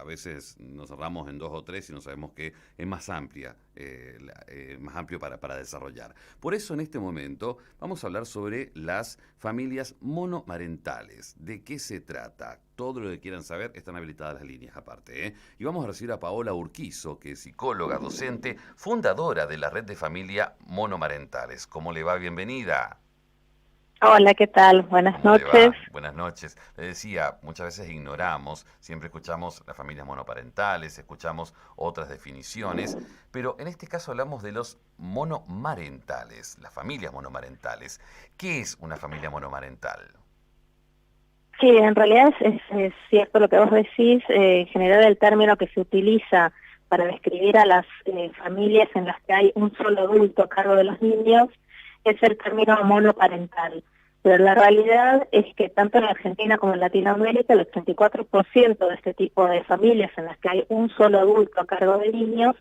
a veces nos cerramos en dos o tres y no sabemos que es más amplia, más amplio para desarrollar. Por eso en este momento vamos a hablar sobre las familias monomarentales. ¿De qué se trata? Todo lo que quieran saber están habilitadas las líneas aparte, ¿eh? Y vamos a recibir a Paola Urquizo, que es psicóloga, docente, fundadora de la red de familia monomarentales. ¿Cómo le va? Bienvenida. Hola, ¿qué tal? Buenas ¿Cómo le noches. va? Buenas noches. Le decía, muchas veces ignoramos, siempre escuchamos las familias monoparentales, escuchamos otras definiciones, pero en este caso hablamos de los monomarentales, las familias monomarentales. ¿Qué es una familia monomarental? Sí, en realidad es cierto lo que vos decís. En general el término que se utiliza para describir a las familias en las que hay un solo adulto a cargo de los niños es el término monoparental. Pero la realidad es que tanto en Argentina como en Latinoamérica el 84% de este tipo de familias en las que hay un solo adulto a cargo de niños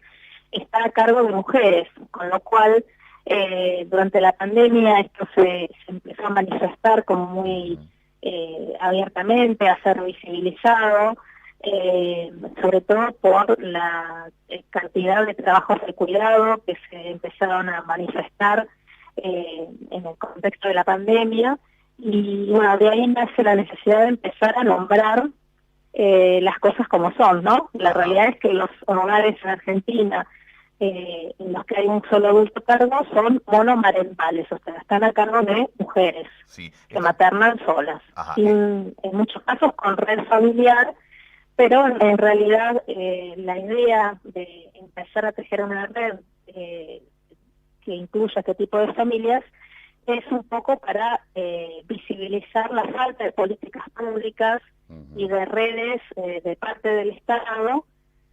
está a cargo de mujeres, con lo cual durante la pandemia esto se empezó a manifestar como muy Ujú. abiertamente, a ser visibilizado, sobre todo por la cantidad de trabajos de cuidado que se empezaron a manifestar en el contexto de la pandemia. Y bueno, de ahí nace la necesidad de empezar a nombrar las cosas como son, ¿no? La Ajá. realidad es que los hogares en Argentina en los que hay un solo adulto a cargo son monomarentales, o sea, están a cargo de mujeres Sí, que esto, maternan solas, ajá, en muchos casos con red familiar, pero en realidad la idea de empezar a tejer una red que incluya este tipo de familias es un poco para visibilizar la falta de políticas públicas y ujú, de redes de parte del Estado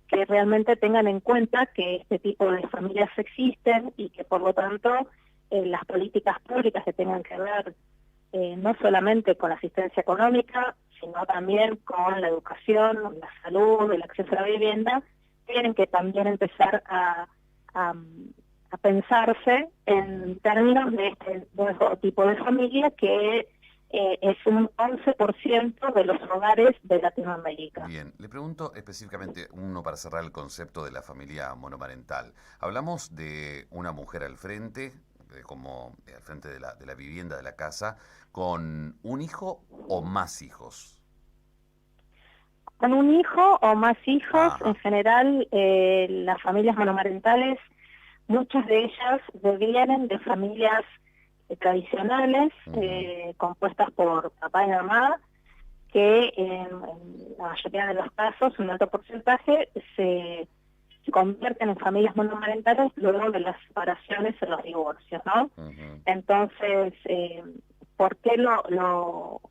que realmente tengan en cuenta que este tipo de familias existen y que por lo tanto las políticas públicas que tengan que ver no solamente con la asistencia económica, sino también con la educación, la salud, el acceso a la vivienda, tienen que también empezar a, a pensarse ujú. en términos de este nuevo tipo de familia que es un 11% de los hogares de Latinoamérica. Bien, le pregunto específicamente uno para cerrar el concepto de la familia monomarental. Hablamos de una mujer al frente, como al frente de la vivienda, de la casa, con un hijo o más hijos. Con un hijo o más hijos, en Ajá. general, las familias monomarentales, muchas de ellas devienen de familias tradicionales, Ujú, compuestas por papá y mamá, que en la mayoría de los casos, un alto porcentaje, se convierten en familias monomarentales luego de las separaciones o los divorcios, ¿no? ujú, Entonces, ¿por qué lo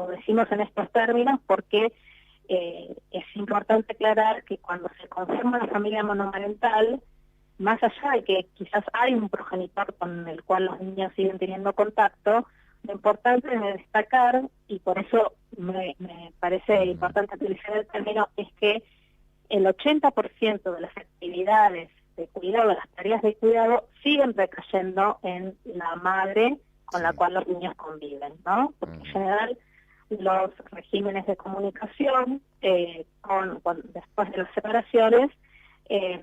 decimos en estos términos? Porque es importante aclarar que cuando se conforma una familia monomarental, más allá de que quizás hay un progenitor con el cual los niños siguen teniendo contacto, lo importante de destacar, y por eso me parece ujú, importante utilizar el término, es que el 80% de las actividades de cuidado, las tareas de cuidado, siguen recayendo en la madre con la sí. cual los niños conviven, ¿no? Porque en Ujú, general los regímenes de comunicación después de las separaciones eh,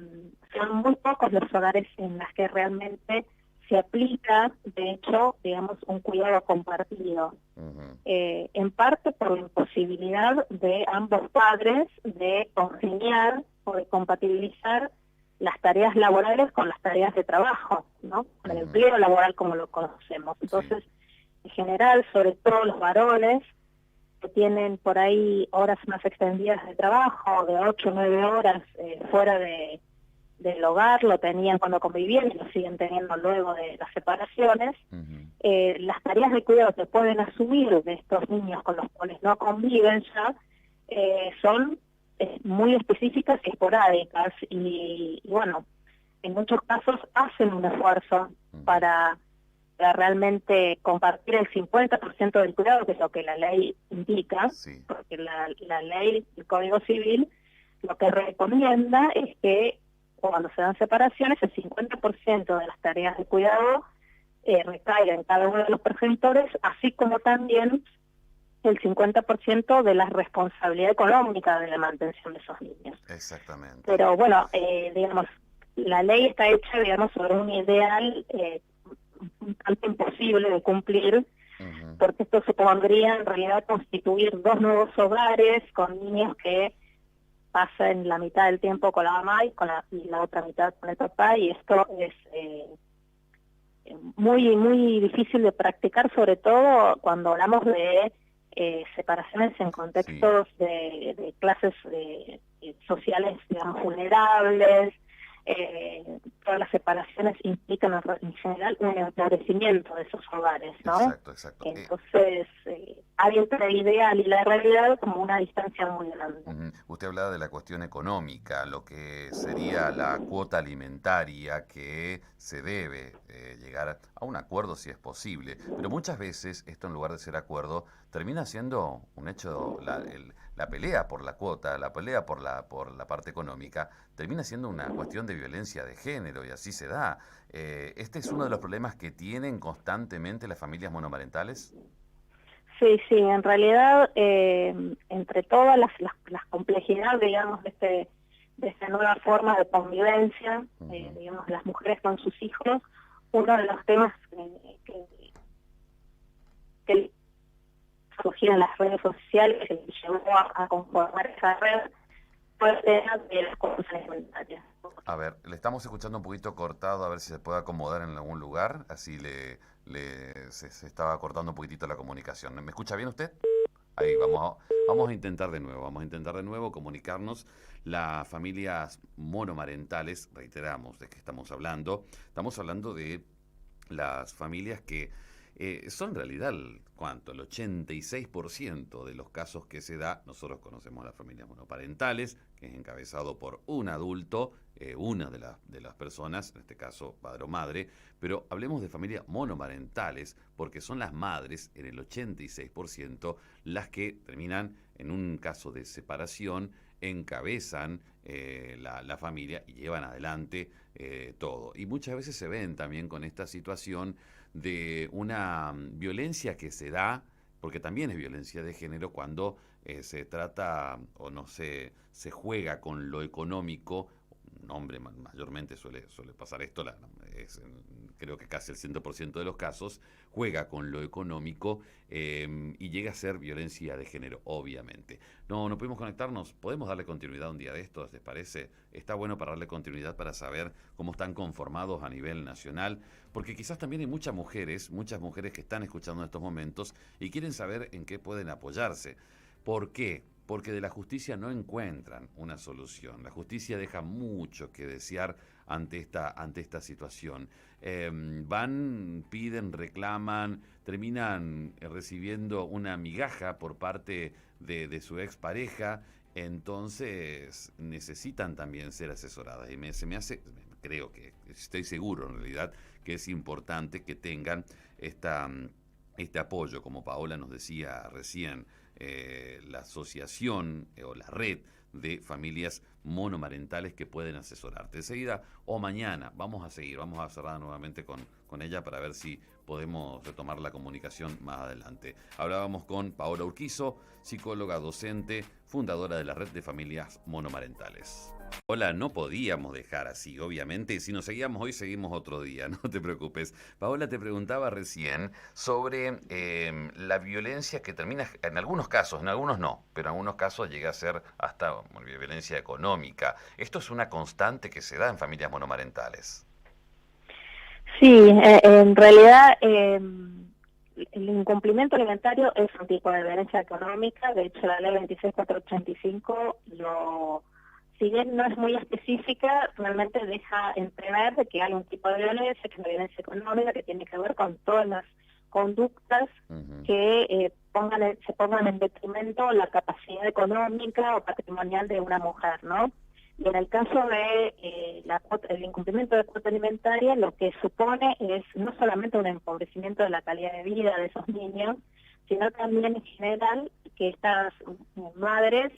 son muy pocos los hogares en los que realmente se aplica, de hecho, digamos, un cuidado compartido ujú, en parte por la imposibilidad de ambos padres de congeniar o de compatibilizar las tareas laborales con las tareas de trabajo, ¿no? Con el ujú, empleo laboral como lo conocemos. sí. Entonces, en general, sobre todo los varones, que tienen por ahí horas más extendidas de trabajo, de 8 o 9 horas fuera del hogar, lo tenían cuando convivían y lo siguen teniendo luego de las separaciones, Ujú, las tareas de cuidado que pueden asumir de estos niños con los cuales no conviven ya son muy específicas y esporádicas y bueno, en muchos casos hacen un esfuerzo ujú, para, para realmente compartir el 50% del cuidado, que es lo que la ley indica, sí. porque la ley, el Código Civil, lo que recomienda es que cuando se dan separaciones, el 50% de las tareas de cuidado recaiga en cada uno de los progenitores, así como también el 50% de la responsabilidad económica de la mantención de esos niños. Exactamente. Pero bueno, digamos, la ley está hecha, digamos, sobre un ideal un tanto imposible de cumplir, porque esto supondría en realidad constituir 2 nuevos hogares con niños que pasen la mitad del tiempo con la mamá y la otra mitad con el papá, y esto es muy difícil de practicar, sobre todo cuando hablamos de separaciones en contextos de clases sociales, digamos, vulnerables. Todas las separaciones implican en general un empobrecimiento de esos hogares, ¿no? Exacto. Entonces, hay entre el ideal y la realidad como una distancia muy grande. Usted hablaba de la cuestión económica, lo que sería la cuota alimentaria, que se debe llegar a un acuerdo si es posible, pero muchas veces esto, en lugar de ser acuerdo, termina siendo un hecho, la pelea por la cuota, la pelea por la parte económica, termina siendo una cuestión de violencia de género, y así se da. ¿Este es uno de los problemas que tienen constantemente las familias monomarentales? Sí, en realidad, entre todas las complejidades, digamos, de esta nueva forma de convivencia, digamos, las mujeres con sus hijos, uno de los temas que surgieron en las redes sociales, que llevó a conformar esa red, fue el tema de las cosas alimentarias. A ver, le estamos escuchando un poquito cortado, a ver si se puede acomodar en algún lugar, así se estaba cortando un poquitito la comunicación. ¿Me escucha bien usted? Ahí, vamos a intentar de nuevo comunicarnos. Las familias monomarentales, reiteramos de qué estamos hablando de las familias que son en realidad, ¿cuánto? El 86% de los casos que se da. Nosotros conocemos las familias monoparentales, que es encabezado por un adulto, una de las personas, en este caso padre o madre, pero hablemos de familias monomarentales, porque son las madres, en el 86%, las que terminan, en un caso de separación, encabezan la familia y llevan adelante todo. Y muchas veces se ven también con esta situación de una violencia que se da, porque también es violencia de género, cuando se trata o no se juega con lo económico. Un hombre mayormente suele pasar esto, creo que casi el 100% de los casos, juega con lo económico y llega a ser violencia de género, obviamente. No pudimos conectarnos, podemos darle continuidad un día de estos, ¿les parece? Está bueno para darle continuidad, para saber cómo están conformados a nivel nacional, porque quizás también hay muchas mujeres que están escuchando en estos momentos y quieren saber en qué pueden apoyarse. ¿Por qué? Porque de la justicia no encuentran una solución. La justicia deja mucho que desear ante esta situación. Piden, reclaman, terminan recibiendo una migaja por parte de su expareja, entonces necesitan también ser asesoradas. Y estoy seguro en realidad, que es importante que tengan este apoyo, como Paola nos decía recién. La asociación o la red de familias monomarentales que pueden asesorarte. Enseguida o mañana vamos a cerrar nuevamente con ella para ver si podemos retomar la comunicación más adelante. Hablábamos con Paola Urquizo, psicóloga, docente, fundadora de la red de familias monomarentales. Hola, no podíamos dejar así, obviamente. Si nos seguíamos hoy, seguimos otro día, no te preocupes. Paola, te preguntaba recién sobre la violencia que termina, en algunos casos, en algunos no, pero en algunos casos llega a ser hasta violencia económica. ¿Esto es una constante que se da en familias monomarentales? Sí, en realidad el incumplimiento alimentario es un tipo de violencia económica. De hecho, la ley 26485 si bien no es muy específica, realmente deja entrever de que hay un tipo de violencia, que es la violencia económica, que tiene que ver con todas las conductas que se pongan en detrimento la capacidad económica o patrimonial de una mujer, ¿no? Y en el caso de el incumplimiento de cuota alimentaria, lo que supone es no solamente un empobrecimiento de la calidad de vida de esos niños, sino también en general que estas madres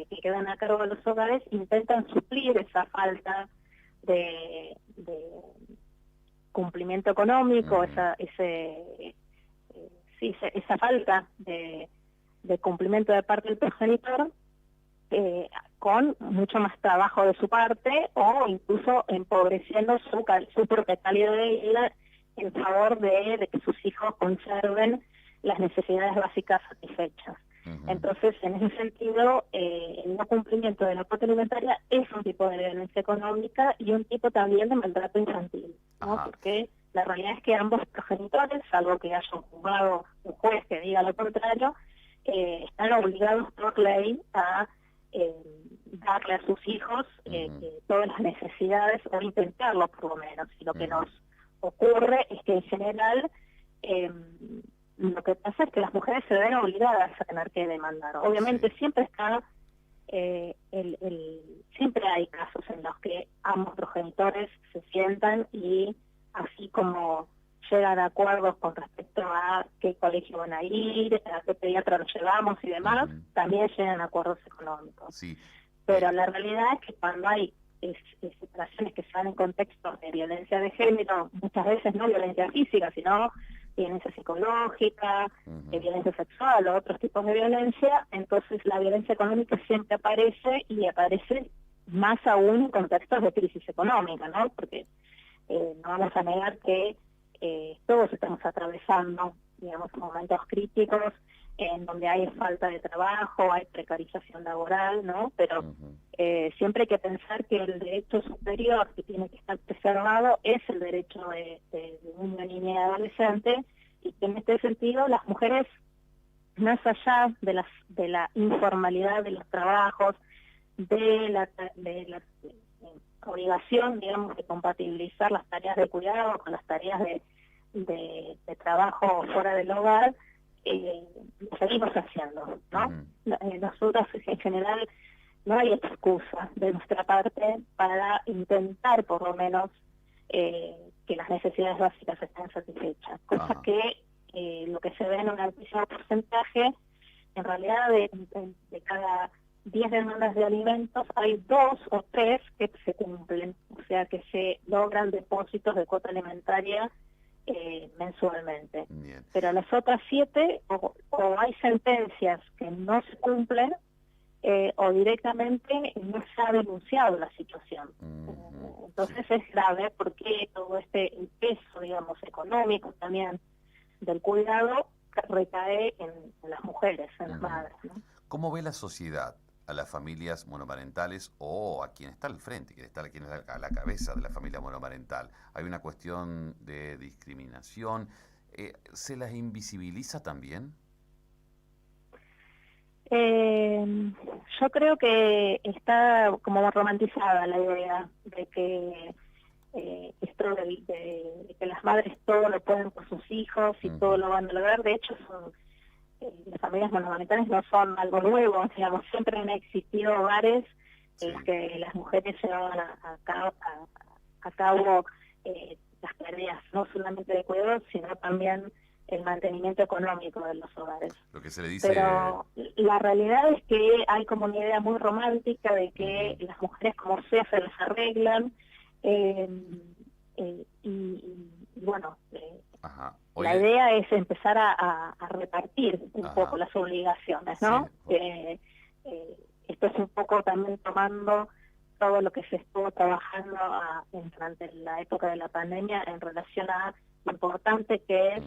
que quedan a cargo de los hogares intentan suplir esa falta de cumplimiento económico, esa falta de de cumplimiento de parte del progenitor, con mucho más trabajo de su parte o incluso empobreciendo su propia calidad de vida en favor de que sus hijos conserven las necesidades básicas satisfechas. Entonces, en ese sentido, el no cumplimiento de la cuota alimentaria es un tipo de violencia económica y un tipo también de maltrato infantil, ¿no? Porque la realidad es que ambos progenitores, salvo que haya un juzgado, un juez que diga lo contrario, están obligados por ley a darle a sus hijos todas las necesidades, o intentarlo por lo menos. Y lo que nos ocurre es que en general lo que pasa es que las mujeres se ven obligadas a tener que demandar. Obviamente siempre está siempre hay casos en los que ambos progenitores se sientan y así como llegan a acuerdos con respecto a qué colegio van a ir, a qué pediatra los llevamos y demás, también llegan a acuerdos económicos. Pero la realidad es que cuando hay separaciones que se dan en contextos de violencia de género, muchas veces no violencia física, sino violencia psicológica, violencia sexual o otros tipos de violencia, entonces la violencia económica siempre aparece, y aparece más aún en contextos de crisis económica, ¿no? Porque no vamos a negar que todos estamos atravesando, digamos, momentos críticos en donde hay falta de trabajo, hay precarización laboral, ¿no? Pero siempre hay que pensar que el derecho superior que tiene que estar preservado es el derecho de una niña y adolescente, y que en este sentido las mujeres, más allá de la informalidad de los trabajos, de la obligación, digamos, de compatibilizar las tareas de cuidado con las tareas de trabajo fuera del hogar, lo seguimos haciendo, ¿no? Nosotros en general no hay excusa de nuestra parte para intentar por lo menos que las necesidades básicas estén satisfechas, cosa que lo que se ve en un altísimo porcentaje, en realidad de cada 10 demandas de alimentos hay 2 o 3 que se cumplen, o sea que se logran depósitos de cuota alimentaria mensualmente. Pero las otras 7 o hay sentencias que no se cumplen, o directamente no se ha denunciado la situación. Entonces es grave porque todo este peso, digamos, económico también del cuidado recae en las mujeres, en las madres, ¿no? ¿Cómo ve la sociedad a las familias monomarentales o a quien está al frente, quien está a la cabeza de la familia monomarental? ¿Hay una cuestión de discriminación? ¿Se las invisibiliza también? Yo creo que está como romantizada la idea de que esto de que las madres todo lo pueden por sus hijos y todo lo van a lograr. De hecho, las familias monomarentales no son algo nuevo, digamos, siempre han existido hogares en los que las mujeres llevaban a cabo las tareas no solamente de cuidado, sino también el mantenimiento económico de los hogares. Lo que se le dice... Pero la realidad es que hay como una idea muy romántica de que las mujeres como sea se las arreglan, y bueno, la idea es empezar a repartir un poco las obligaciones, ¿no? Esto es un poco también tomando todo lo que se estuvo trabajando durante la época de la pandemia en relación a lo importante que es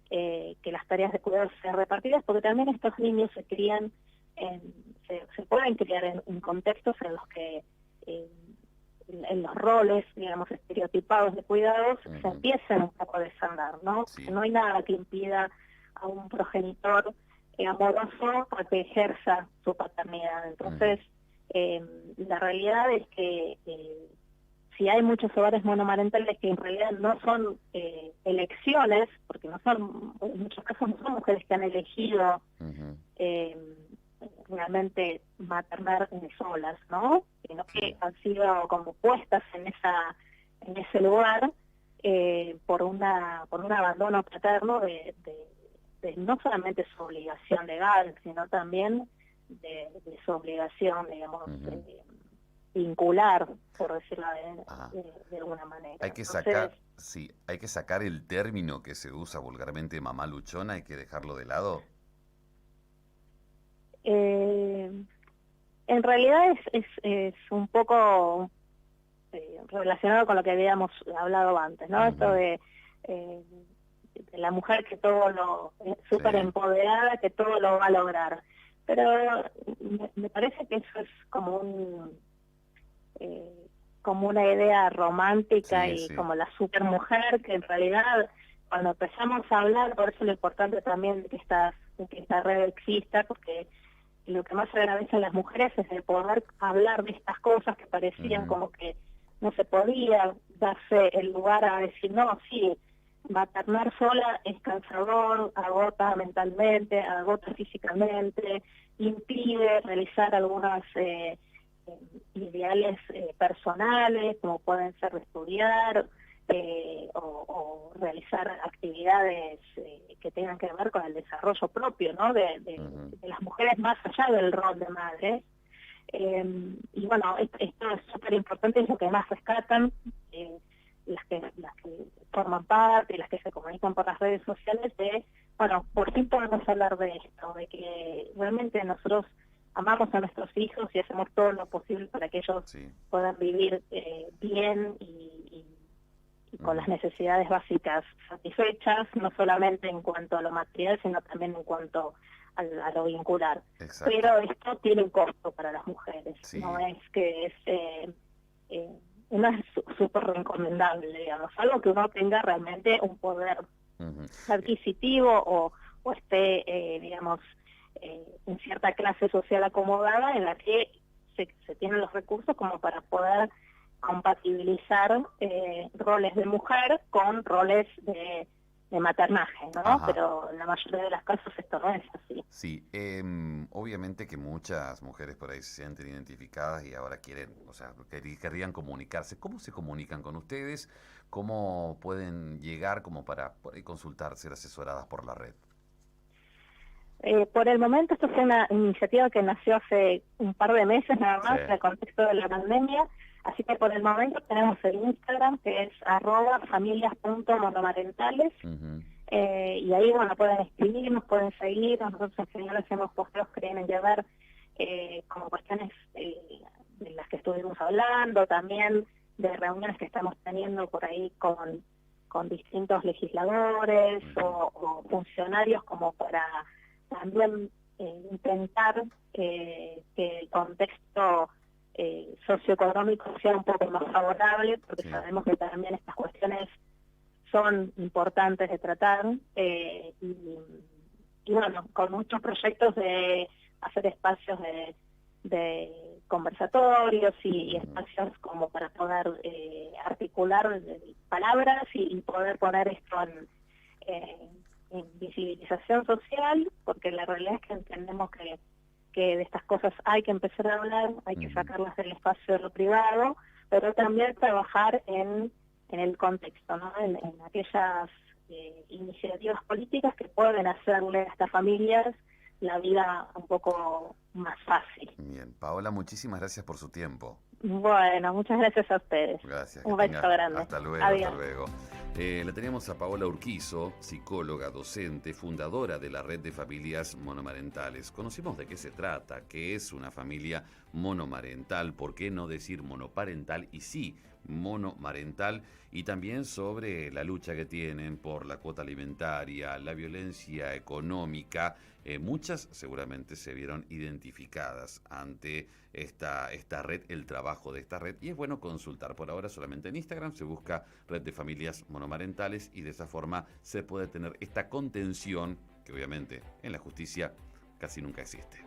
que las tareas de cuidado sean repartidas, porque también estos niños se crían, se pueden criar en contextos en los que en los roles, digamos, estereotipados de cuidados se empiezan un poco a desandar, ¿no? No hay nada que impida a un progenitor amoroso a que ejerza su paternidad. Entonces, la realidad es que si hay muchos hogares monomarentales que en realidad no son elecciones, porque no son, en muchos casos no son mujeres que han elegido realmente maternar solas, ¿no? Sino que han sido como puestas en ese lugar por un abandono paterno de no solamente su obligación legal, sino también de su obligación, digamos, vincular, por decirlo de alguna manera. Hay que sacar, hay que sacar el término que se usa vulgarmente, mamá luchona, hay que dejarlo de lado. En realidad es un poco relacionado con lo que habíamos hablado antes, ¿no? Esto de la mujer que todo lo súper empoderada, que todo lo va a lograr. Pero me parece que eso es como como una idea romántica y como la supermujer, que en realidad cuando empezamos a hablar, por eso lo importante también de que esta red exista, porque lo que más agradece a las mujeres es el poder hablar de estas cosas que parecían como que no se podía darse el lugar a decir, no, sí, maternar sola es cansador, agota mentalmente, agota físicamente, impide realizar algunas ideales personales, como pueden ser de estudiar o realizar actividades que tengan que ver con el desarrollo propio, ¿no? de las mujeres más allá del rol de madre. Y bueno, esto es súper importante, es lo que más rescatan las que forman parte y las que se comunican por las redes sociales, de, bueno, por fin podemos hablar de esto, de que realmente nosotros amamos a nuestros hijos y hacemos todo lo posible para que ellos puedan vivir bien y con las necesidades básicas satisfechas, no solamente en cuanto a lo material, sino también en cuanto a lo vincular. Exacto. Pero esto tiene un costo para las mujeres, no es que no es súper recomendable, digamos, algo que uno tenga realmente un poder adquisitivo o esté, digamos, en cierta clase social acomodada en la que se tienen los recursos como para poder compatibilizar roles de mujer con roles de maternaje, ¿no? Pero en la mayoría de los casos esto no es así. Sí, obviamente que muchas mujeres por ahí se sienten identificadas y ahora quieren, o sea, querrían comunicarse. ¿Cómo se comunican con ustedes? ¿Cómo pueden llegar como para por ahí consultar, ser asesoradas por la red? Por el momento esto fue una iniciativa que nació hace un par de meses nada más en el contexto de la pandemia, así que por el momento tenemos el Instagram que es @familias.monomarentales y ahí bueno pueden escribirnos, pueden seguir, nosotros en general hacemos posteos que tienen que ver como cuestiones de las que estuvimos hablando, también de reuniones que estamos teniendo por ahí con distintos legisladores o funcionarios como para también intentar que el contexto socioeconómico sea un poco más favorable, porque sabemos que también estas cuestiones son importantes de tratar y bueno, con muchos proyectos de hacer espacios de conversatorios y espacios como para poder articular palabras y poder poner esto en visibilización social, porque la realidad es que entendemos que de estas cosas hay que empezar a hablar, hay que sacarlas del espacio de lo privado, pero también trabajar en el contexto, ¿no? En aquellas iniciativas políticas que pueden hacerle a estas familias la vida un poco más fácil. Bien, Paola, muchísimas gracias por su tiempo. Bueno, muchas gracias a ustedes. Gracias. Un beso grande. Hasta luego, Adiós. hasta luego. La teníamos a Paola Urquizo, psicóloga, docente, fundadora de la Red de Familias Monomarentales. Conocimos de qué se trata, qué es una familia monomarental, por qué no decir monoparental y sí monomarental, y también sobre la lucha que tienen por la cuota alimentaria, la violencia económica. Muchas seguramente se vieron identificadas ante esta red, el trabajo de esta red, y es bueno consultar. Por ahora solamente en Instagram se busca Red de Familias Monomarentales y de esa forma se puede tener esta contención que obviamente en la justicia casi nunca existe.